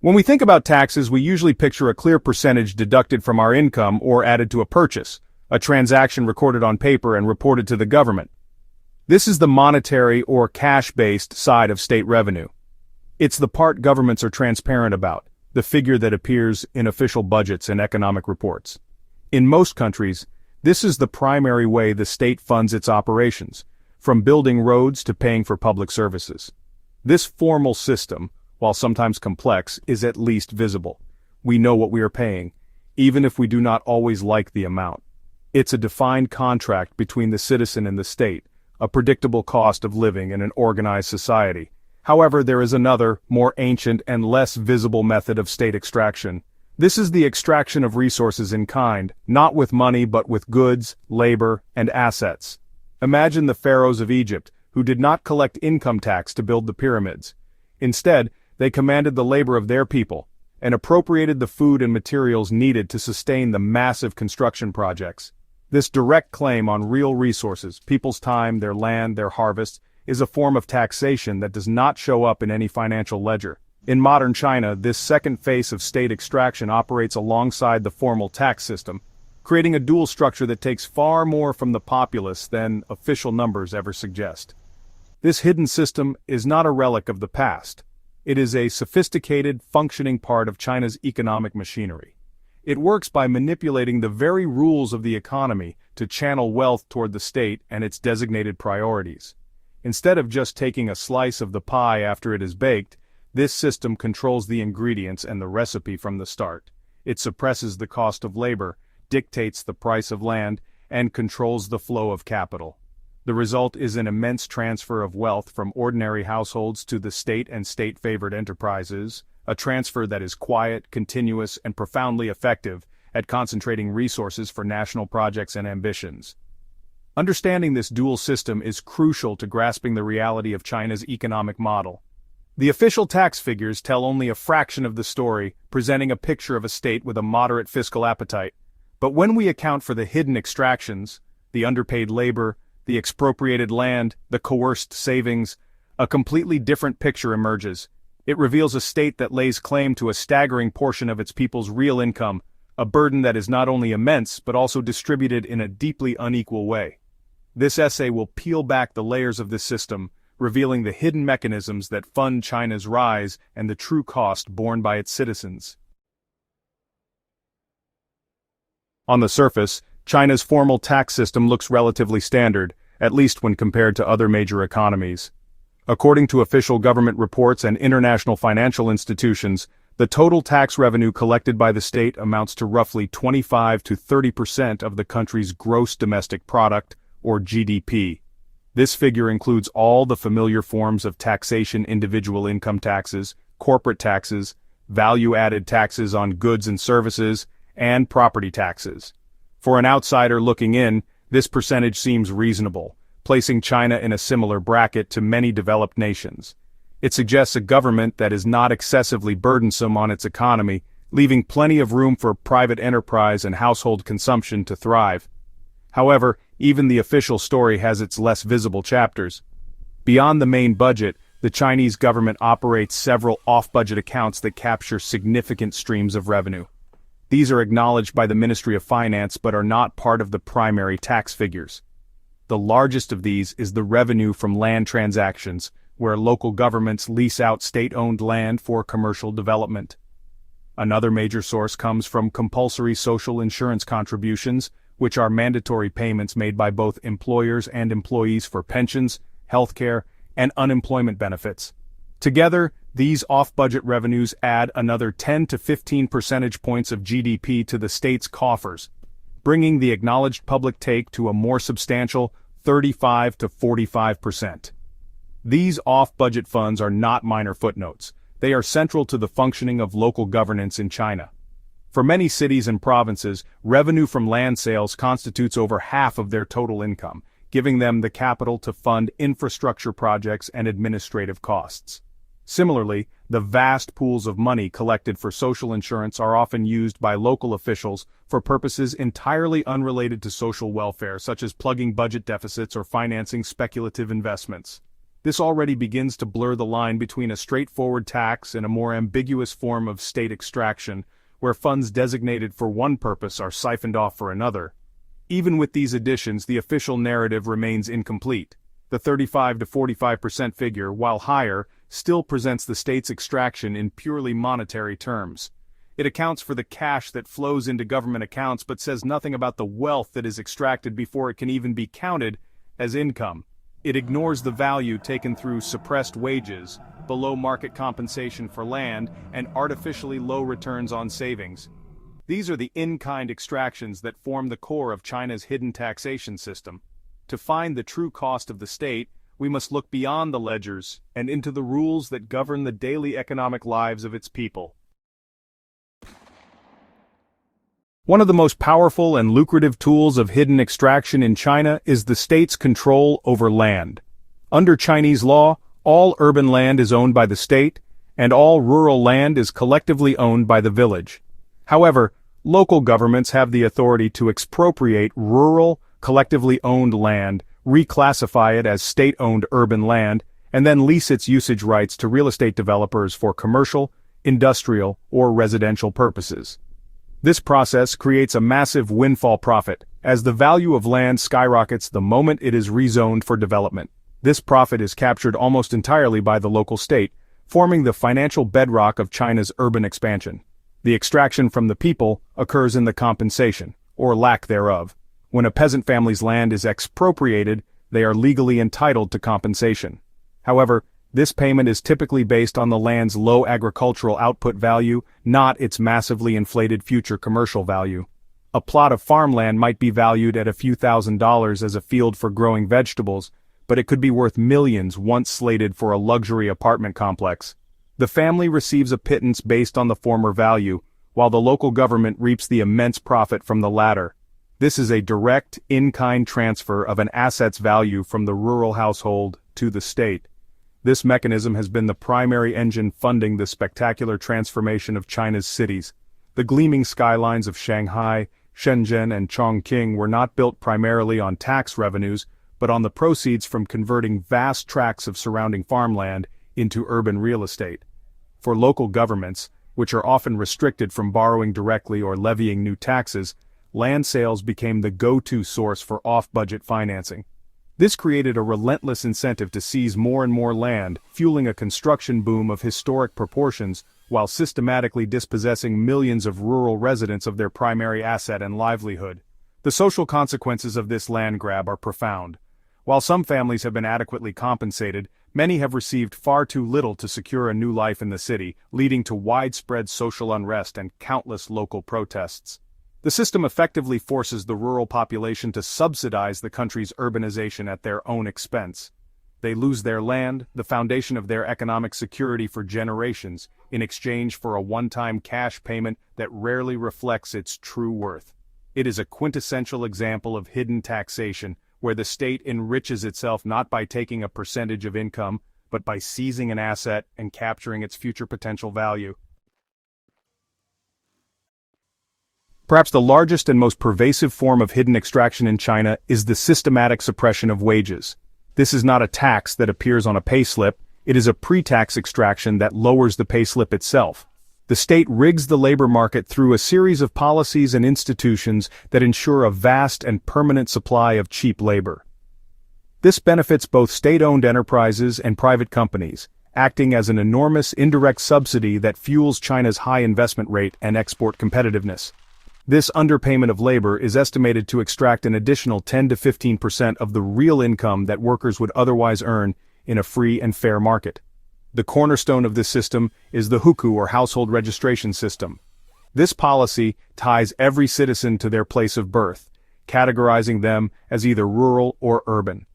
When we think about taxes, we usually picture a clear percentage deducted from our income or added to a purchase, a transaction recorded on paper and reported to the government. This is the monetary or cash-based side of state revenue. It's the part governments are transparent about, the figure that appears in official budgets and economic reports. In most countries, this is the primary way the state funds its operations, from building roads to paying for public services. This formal system, while sometimes complex, is at least visible. We know what we are paying, even if we do not always like the amount. It's a defined contract between the citizen and the state, a predictable cost of living in an organized society. However, there is another, more ancient and less visible method of state extraction. This is the extraction of resources in kind, not with money but with goods, labor, and assets. Imagine the pharaohs of Egypt, who did not collect income tax to build the pyramids. Instead, they commanded the labor of their people, and appropriated the food and materials needed to sustain the massive construction projects. This direct claim on real resources, people's time, their land, their harvests, is a form of taxation that does not show up in any financial ledger. In modern China, this second phase of state extraction operates alongside the formal tax system, creating a dual structure that takes far more from the populace than official numbers ever suggest. This hidden system is not a relic of the past. It is a sophisticated, functioning part of China's economic machinery. It works by manipulating the very rules of the economy to channel wealth toward the state and its designated priorities. Instead of just taking a slice of the pie after it is baked, this system controls the ingredients and the recipe from the start. It suppresses the cost of labor, dictates the price of land, and controls the flow of capital. The result is an immense transfer of wealth from ordinary households to the state and state-favored enterprises, a transfer that is quiet, continuous, and profoundly effective at concentrating resources for national projects and ambitions. Understanding this dual system is crucial to grasping the reality of China's economic model. The official tax figures tell only a fraction of the story, presenting a picture of a state with a moderate fiscal appetite. But when we account for the hidden extractions, the underpaid labor, the expropriated land, the coerced savings, a completely different picture emerges. It reveals a state that lays claim to a staggering portion of its people's real income, a burden that is not only immense but also distributed in a deeply unequal way. This essay will peel back the layers of this system, revealing the hidden mechanisms that fund China's rise and the true cost borne by its citizens. On the surface, China's formal tax system looks relatively standard, at least when compared to other major economies. According to official government reports and international financial institutions, the total tax revenue collected by the state amounts to roughly 25 to 30% of the country's gross domestic product, or GDP. This figure includes all the familiar forms of taxation: individual income taxes, corporate taxes, value-added taxes on goods and services, and property taxes. For an outsider looking in, this percentage seems reasonable, placing China in a similar bracket to many developed nations. It suggests a government that is not excessively burdensome on its economy, leaving plenty of room for private enterprise and household consumption to thrive. However, even the official story has its less visible chapters. Beyond the main budget, the Chinese government operates several off-budget accounts that capture significant streams of revenue. These are acknowledged by the Ministry of Finance but are not part of the primary tax figures. The largest of these is the revenue from land transactions, where local governments lease out state-owned land for commercial development. Another major source comes from compulsory social insurance contributions, which are mandatory payments made by both employers and employees for pensions, healthcare, and unemployment benefits. Together, these off-budget revenues add another 10 to 15 percentage points of GDP to the state's coffers, bringing the acknowledged public take to a more substantial 35 to 45%. These off-budget funds are not minor footnotes. They are central to the functioning of local governance in China. For many cities and provinces, revenue from land sales constitutes over half of their total income, giving them the capital to fund infrastructure projects and administrative costs. Similarly, the vast pools of money collected for social insurance are often used by local officials for purposes entirely unrelated to social welfare, such as plugging budget deficits or financing speculative investments. This already begins to blur the line between a straightforward tax and a more ambiguous form of state extraction, where funds designated for one purpose are siphoned off for another. Even with these additions, the official narrative remains incomplete. The 35 to 45% figure, while higher, still presents the state's extraction in purely monetary terms. It accounts for the cash that flows into government accounts but says nothing about the wealth that is extracted before it can even be counted as income. It ignores the value taken through suppressed wages, below market compensation for land, and artificially low returns on savings. These are the in-kind extractions that form the core of China's hidden taxation system. To find the true cost of the state, we must look beyond the ledgers and into the rules that govern the daily economic lives of its people. One of the most powerful and lucrative tools of hidden extraction in China is the state's control over land. Under Chinese law, all urban land is owned by the state, and all rural land is collectively owned by the village. However, local governments have the authority to expropriate rural, collectively owned land, reclassify it as state-owned urban land, and then lease its usage rights to real estate developers for commercial, industrial, or residential purposes. This process creates a massive windfall profit, as the value of land skyrockets the moment it is rezoned for development. This profit is captured almost entirely by the local state, forming the financial bedrock of China's urban expansion. The extraction from the people occurs in the compensation, or lack thereof. When a peasant family's land is expropriated, they are legally entitled to compensation. However, this payment is typically based on the land's low agricultural output value, not its massively inflated future commercial value. A plot of farmland might be valued at a few $1,000s as a field for growing vegetables, but it could be worth millions once slated for a luxury apartment complex. The family receives a pittance based on the former value, while the local government reaps the immense profit from the latter. This is a direct, in-kind transfer of an asset's value from the rural household to the state. This mechanism has been the primary engine funding the spectacular transformation of China's cities. The gleaming skylines of Shanghai, Shenzhen, and Chongqing were not built primarily on tax revenues, but on the proceeds from converting vast tracts of surrounding farmland into urban real estate. For local governments, which are often restricted from borrowing directly or levying new taxes, land sales became the go-to source for off-budget financing. This created a relentless incentive to seize more and more land, fueling a construction boom of historic proportions, while systematically dispossessing millions of rural residents of their primary asset and livelihood. The social consequences of this land grab are profound. While some families have been adequately compensated, many have received far too little to secure a new life in the city, leading to widespread social unrest and countless local protests. The system effectively forces the rural population to subsidize the country's urbanization at their own expense. They lose their land, the foundation of their economic security for generations, in exchange for a one-time cash payment that rarely reflects its true worth. It is a quintessential example of hidden taxation, where the state enriches itself not by taking a percentage of income, but by seizing an asset and capturing its future potential value. Perhaps the largest and most pervasive form of hidden extraction in China is the systematic suppression of wages. This is not a tax that appears on a payslip, it is a pre-tax extraction that lowers the payslip itself. The state rigs the labor market through a series of policies and institutions that ensure a vast and permanent supply of cheap labor. This benefits both state-owned enterprises and private companies, acting as an enormous indirect subsidy that fuels China's high investment rate and export competitiveness. This underpayment of labor is estimated to extract an additional 10 to 15% of the real income that workers would otherwise earn in a free and fair market. The cornerstone of this system is the hukou or household registration system. This policy ties every citizen to their place of birth, categorizing them as either rural or urban.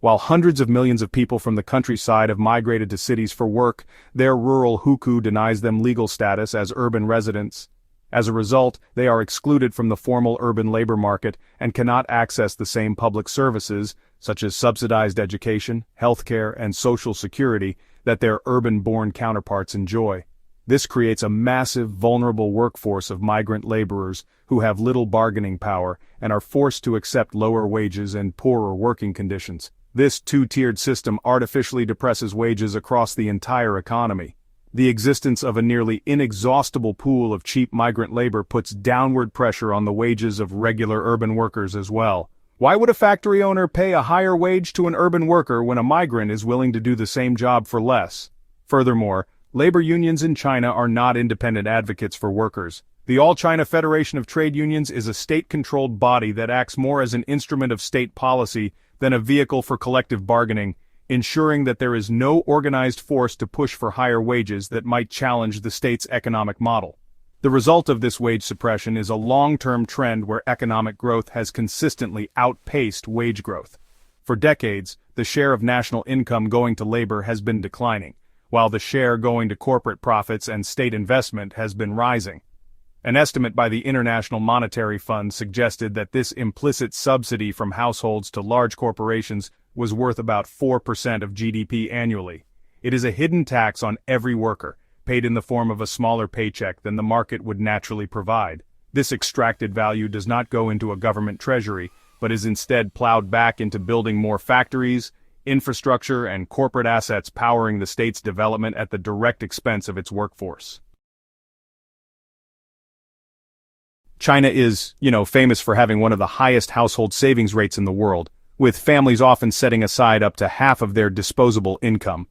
While hundreds of millions of people from the countryside have migrated to cities for work, their rural hukou denies them legal status as urban residents. As a result, they are excluded from the formal urban labor market and cannot access the same public services, such as subsidized education, healthcare, and social security, that their urban-born counterparts enjoy. This creates a massive, vulnerable workforce of migrant laborers who have little bargaining power and are forced to accept lower wages and poorer working conditions. This two-tiered system artificially depresses wages across the entire economy. The existence of a nearly inexhaustible pool of cheap migrant labor puts downward pressure on the wages of regular urban workers as well. Why would a factory owner pay a higher wage to an urban worker when a migrant is willing to do the same job for less? Furthermore, labor unions in China are not independent advocates for workers. The All-China Federation of Trade Unions is a state-controlled body that acts more as an instrument of state policy than a vehicle for collective bargaining, ensuring that there is no organized force to push for higher wages that might challenge the state's economic model. The result of this wage suppression is a long-term trend where economic growth has consistently outpaced wage growth. For decades, the share of national income going to labor has been declining, while the share going to corporate profits and state investment has been rising. An estimate by the International Monetary Fund suggested that this implicit subsidy from households to large corporations was worth about 4% of GDP annually. It is a hidden tax on every worker, paid in the form of a smaller paycheck than the market would naturally provide. This extracted value does not go into a government treasury, but is instead plowed back into building more factories, infrastructure, and corporate assets powering the state's development at the direct expense of its workforce. China is, famous for having one of the highest household savings rates in the world, with families often setting aside up to half of their disposable income.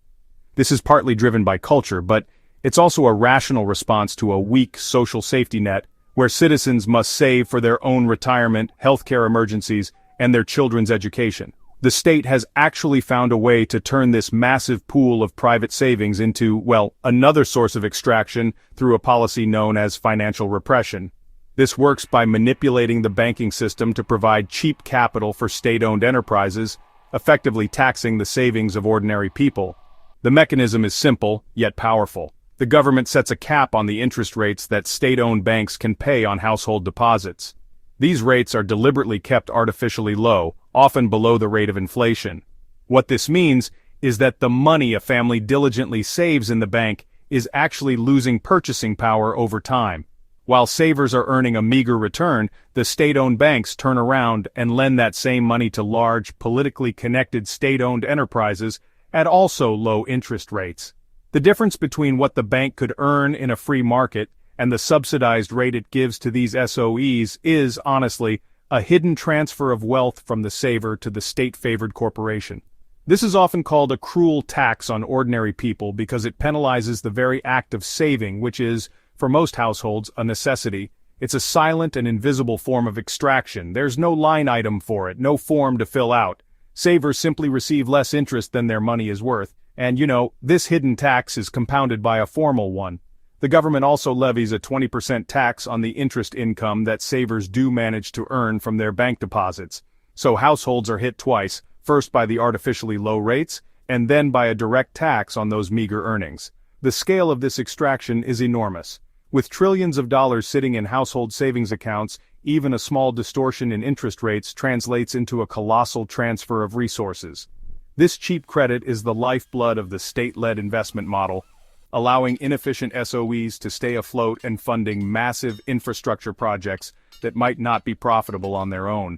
This is partly driven by culture, but it's also a rational response to a weak social safety net, where citizens must save for their own retirement, healthcare emergencies, and their children's education. The state has actually found a way to turn this massive pool of private savings into, another source of extraction through a policy known as financial repression. This works by manipulating the banking system to provide cheap capital for state-owned enterprises, effectively taxing the savings of ordinary people. The mechanism is simple, yet powerful. The government sets a cap on the interest rates that state-owned banks can pay on household deposits. These rates are deliberately kept artificially low, often below the rate of inflation. What this means is that the money a family diligently saves in the bank is actually losing purchasing power over time. While savers are earning a meager return, the state-owned banks turn around and lend that same money to large, politically connected state-owned enterprises at also low interest rates. The difference between what the bank could earn in a free market and the subsidized rate it gives to these SOEs is, honestly, a hidden transfer of wealth from the saver to the state-favored corporation. This is often called a cruel tax on ordinary people because it penalizes the very act of saving, which is, for most households, a necessity. It's a silent and invisible form of extraction. There's no line item for it, no form to fill out. Savers simply receive less interest than their money is worth, and this hidden tax is compounded by a formal one. The government also levies a 20% tax on the interest income that savers do manage to earn from their bank deposits. So households are hit twice, first by the artificially low rates, and then by a direct tax on those meager earnings. The scale of this extraction is enormous. With trillions of dollars sitting in household savings accounts, even a small distortion in interest rates translates into a colossal transfer of resources. This cheap credit is the lifeblood of the state-led investment model, allowing inefficient SOEs to stay afloat and funding massive infrastructure projects that might not be profitable on their own.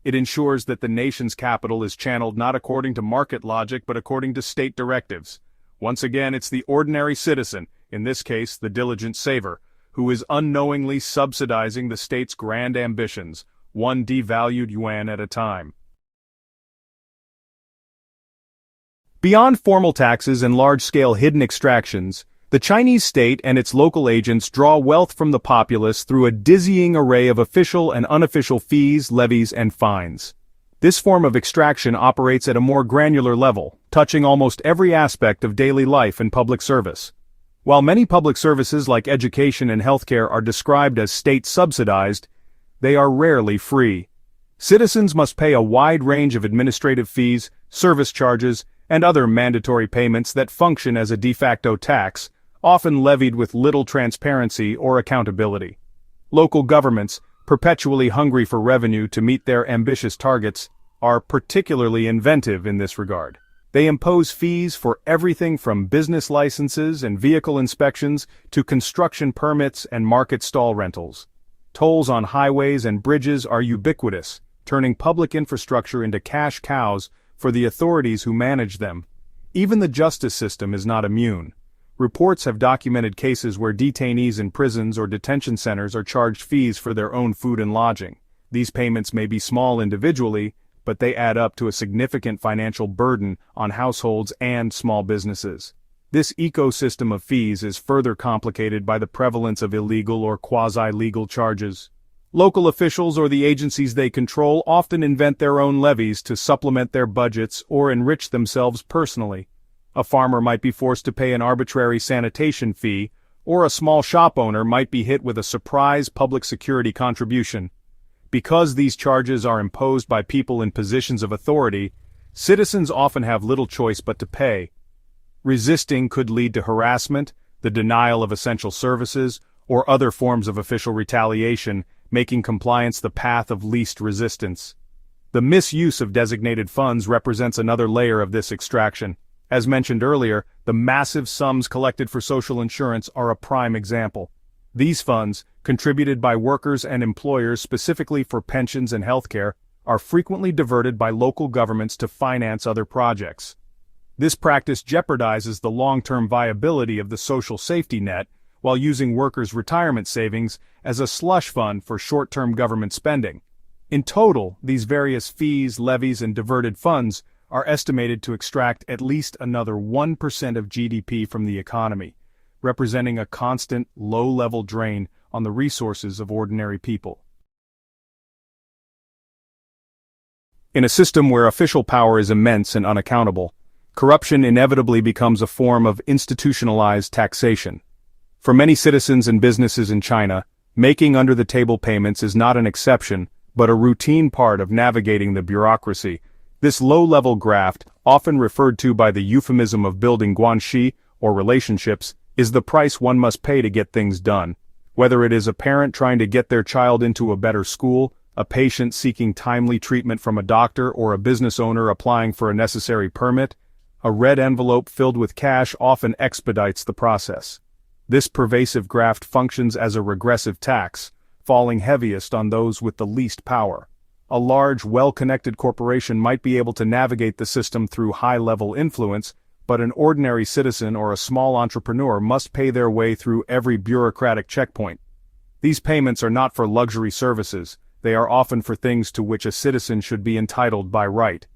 It ensures that the nation's capital is channeled not according to market logic but according to state directives. Once again, it's the ordinary citizen, in this case the diligent saver, who is unknowingly subsidizing the state's grand ambitions, one devalued yuan at a time. Beyond formal taxes and large-scale hidden extractions, the Chinese state and its local agents draw wealth from the populace through a dizzying array of official and unofficial fees, levies, and fines. This form of extraction operates at a more granular level, touching almost every aspect of daily life and public service. While many public services like education and healthcare are described as state-subsidized, they are rarely free. Citizens must pay a wide range of administrative fees, service charges, and other mandatory payments that function as a de facto tax, often levied with little transparency or accountability. Local governments, perpetually hungry for revenue to meet their ambitious targets, are particularly inventive in this regard. They impose fees for everything from business licenses and vehicle inspections to construction permits and market stall rentals. Tolls on highways and bridges are ubiquitous, turning public infrastructure into cash cows for the authorities who manage them. Even the justice system is not immune. Reports have documented cases where detainees in prisons or detention centers are charged fees for their own food and lodging. These payments may be small individually, but they add up to a significant financial burden on households and small businesses. This ecosystem of fees is further complicated by the prevalence of illegal or quasi-legal charges. Local officials or the agencies they control often invent their own levies to supplement their budgets or enrich themselves personally. A farmer might be forced to pay an arbitrary sanitation fee, or a small shop owner might be hit with a surprise public security contribution. Because these charges are imposed by people in positions of authority, citizens often have little choice but to pay. Resisting could lead to harassment, the denial of essential services, or other forms of official retaliation, making compliance the path of least resistance. The misuse of designated funds represents another layer of this extraction. As mentioned earlier, the massive sums collected for social insurance are a prime example. These funds, contributed by workers and employers specifically for pensions and healthcare, are frequently diverted by local governments to finance other projects. This practice jeopardizes the long-term viability of the social safety net, while using workers' retirement savings as a slush fund for short-term government spending. In total, these various fees, levies, and diverted funds are estimated to extract at least another 1% of GDP from the economy, representing a constant, low-level drain on the resources of ordinary people. In a system where official power is immense and unaccountable, corruption inevitably becomes a form of institutionalized taxation. For many citizens and businesses in China, making under-the-table payments is not an exception, but a routine part of navigating the bureaucracy. This low-level graft, often referred to by the euphemism of building guanxi, or relationships, is the price one must pay to get things done. Whether it is a parent trying to get their child into a better school, a patient seeking timely treatment from a doctor, or a business owner applying for a necessary permit, a red envelope filled with cash often expedites the process. This pervasive graft functions as a regressive tax, falling heaviest on those with the least power. A large, well-connected corporation might be able to navigate the system through high-level influence, but an ordinary citizen or a small entrepreneur must pay their way through every bureaucratic checkpoint. These payments are not for luxury services, they are often for things to which a citizen should be entitled by right.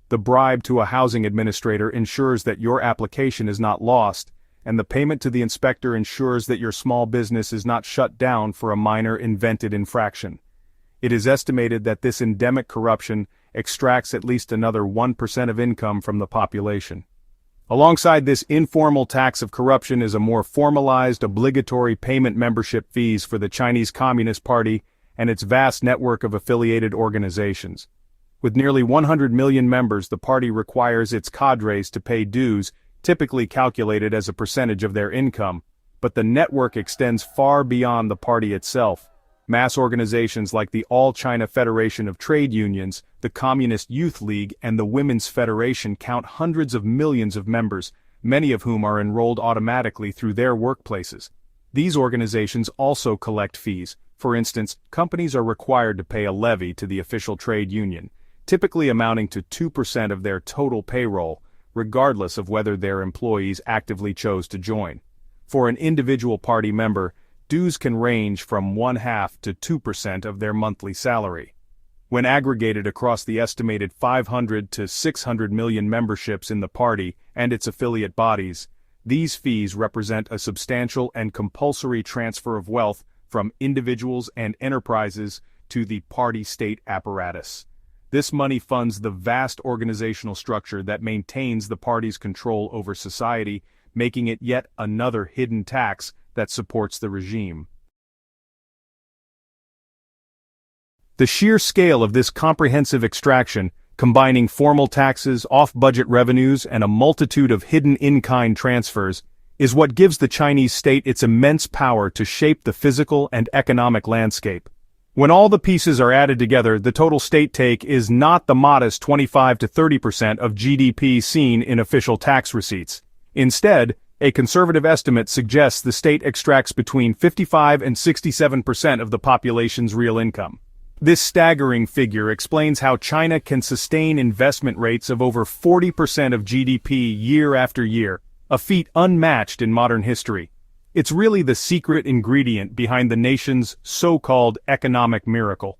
The bribe to a housing administrator ensures that your application is not lost, and the payment to the inspector ensures that your small business is not shut down for a minor invented infraction. It is estimated that this endemic corruption extracts at least another 1% of income from the population. Alongside this informal tax of corruption is a more formalized, obligatory payment membership fees for the Chinese Communist Party and its vast network of affiliated organizations. With nearly 100 million members, the party requires its cadres to pay dues, typically calculated as a percentage of their income, but the network extends far beyond the party itself. Mass organizations like the All China Federation of Trade Unions, the Communist Youth League, and the Women's Federation count hundreds of millions of members, many of whom are enrolled automatically through their workplaces. These organizations also collect fees. For instance, companies are required to pay a levy to the official trade union, typically amounting to 2% of their total payroll, regardless of whether their employees actively chose to join. For an individual party member, dues can range from 0.5% to 2% of their monthly salary. When aggregated across the estimated 500 to 600 million memberships in the party and its affiliate bodies, these fees represent a substantial and compulsory transfer of wealth from individuals and enterprises to the party-state apparatus. This money funds the vast organizational structure that maintains the party's control over society, making it yet another hidden tax that supports the regime. The sheer scale of this comprehensive extraction, combining formal taxes, off-budget revenues, and a multitude of hidden in-kind transfers, is what gives the Chinese state its immense power to shape the physical and economic landscape. When all the pieces are added together, the total state take is not the modest 25 to 30% of GDP seen in official tax receipts. Instead, a conservative estimate suggests the state extracts between 55 and 67% of the population's real income. This staggering figure explains how China can sustain investment rates of over 40% of GDP year after year, a feat unmatched in modern history. It's really the secret ingredient behind the nation's so-called economic miracle.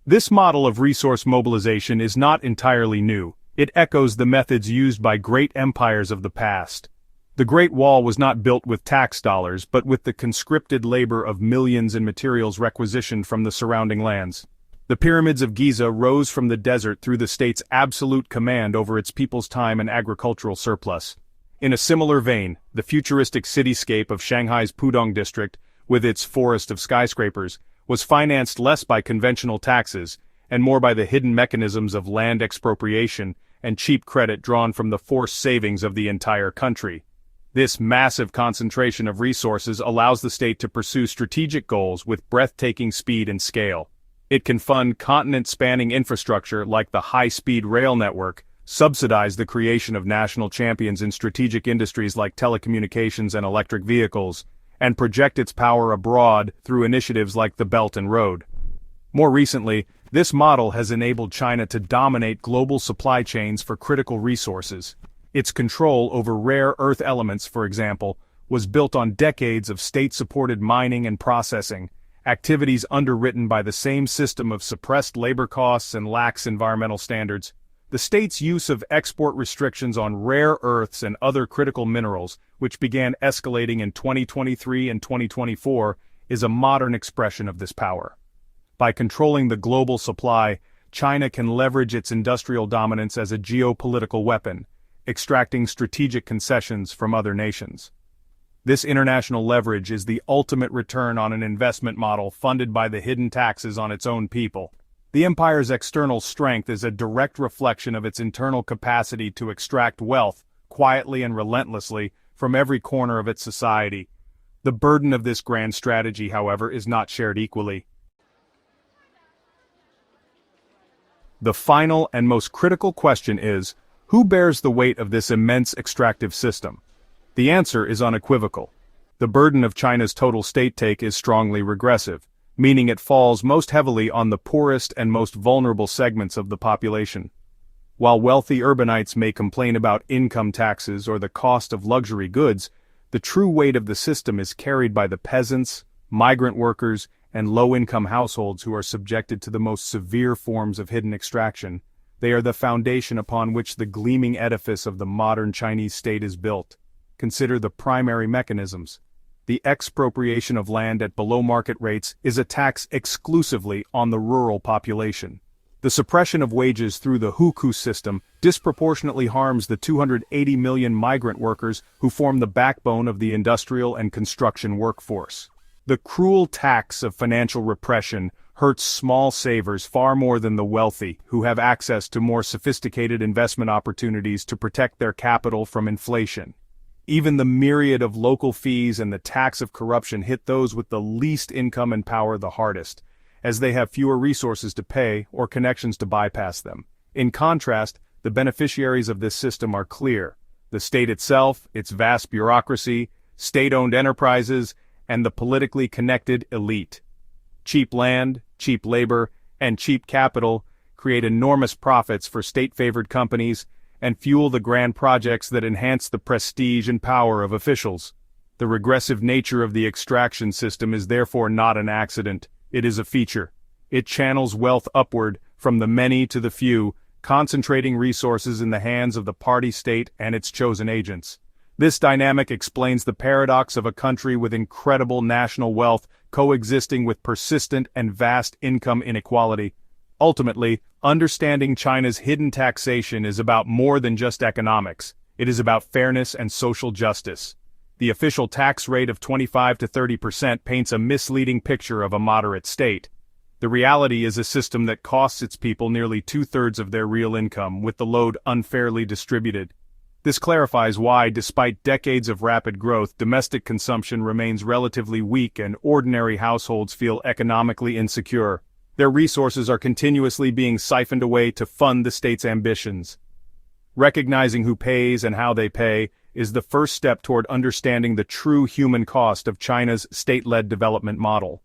This model of resource mobilization is not entirely new. It echoes the methods used by great empires of the past. The Great Wall was not built with tax dollars, but with the conscripted labor of millions in materials requisitioned from the surrounding lands. The pyramids of Giza rose from the desert through the state's absolute command over its people's time and agricultural surplus. In a similar vein, the futuristic cityscape of Shanghai's Pudong district, with its forest of skyscrapers, was financed less by conventional taxes, and more by the hidden mechanisms of land expropriation and cheap credit drawn from the forced savings of the entire country. This massive concentration of resources allows the state to pursue strategic goals with breathtaking speed and scale. It can fund continent-spanning infrastructure like the high-speed rail network, subsidize the creation of national champions in strategic industries like telecommunications and electric vehicles, and project its power abroad through initiatives like the Belt and Road. More recently, this model has enabled China to dominate global supply chains for critical resources. Its control over rare earth elements, for example, was built on decades of state-supported mining and processing, activities underwritten by the same system of suppressed labor costs and lax environmental standards. The state's use of export restrictions on rare earths and other critical minerals, which began escalating in 2023 and 2024, is a modern expression of this power. By controlling the global supply, China can leverage its industrial dominance as a geopolitical weapon, extracting strategic concessions from other nations. This international leverage is the ultimate return on an investment model funded by the hidden taxes on its own people. The empire's external strength is a direct reflection of its internal capacity to extract wealth, quietly and relentlessly, from every corner of its society. The burden of this grand strategy, however, is not shared equally. The final and most critical question is, who bears the weight of this immense extractive system? The answer is unequivocal. The burden of China's total state take is strongly regressive, meaning it falls most heavily on the poorest and most vulnerable segments of the population. While wealthy urbanites may complain about income taxes or the cost of luxury goods, the true weight of the system is carried by the peasants, migrant workers, and low-income households who are subjected to the most severe forms of hidden extraction. They are the foundation upon which the gleaming edifice of the modern Chinese state is built. Consider the primary mechanisms. The expropriation of land at below-market rates is a tax exclusively on the rural population. The suppression of wages through the hukou system disproportionately harms the 280 million migrant workers who form the backbone of the industrial and construction workforce. The cruel tax of financial repression hurts small savers far more than the wealthy, who have access to more sophisticated investment opportunities to protect their capital from inflation. Even the myriad of local fees and the tax of corruption hit those with the least income and power the hardest, as they have fewer resources to pay or connections to bypass them. In contrast, the beneficiaries of this system are clear: the state itself, its vast bureaucracy, state-owned enterprises, and the politically connected elite. Cheap land, cheap labor, and cheap capital create enormous profits for state-favored companies and fuel the grand projects that enhance the prestige and power of officials. The regressive nature of the extraction system is therefore not an accident, it is a feature. It channels wealth upward, from the many to the few, concentrating resources in the hands of the party state and its chosen agents. This dynamic explains the paradox of a country with incredible national wealth coexisting with persistent and vast income inequality. Ultimately, understanding China's hidden taxation is about more than just economics. It is about fairness and social justice. The official tax rate of 25 to 30% paints a misleading picture of a moderate state. The reality is a system that costs its people nearly two-thirds of their real income, with the load unfairly distributed. This clarifies why, despite decades of rapid growth, domestic consumption remains relatively weak and ordinary households feel economically insecure. Their resources are continuously being siphoned away to fund the state's ambitions. Recognizing who pays and how they pay is the first step toward understanding the true human cost of China's state-led development model.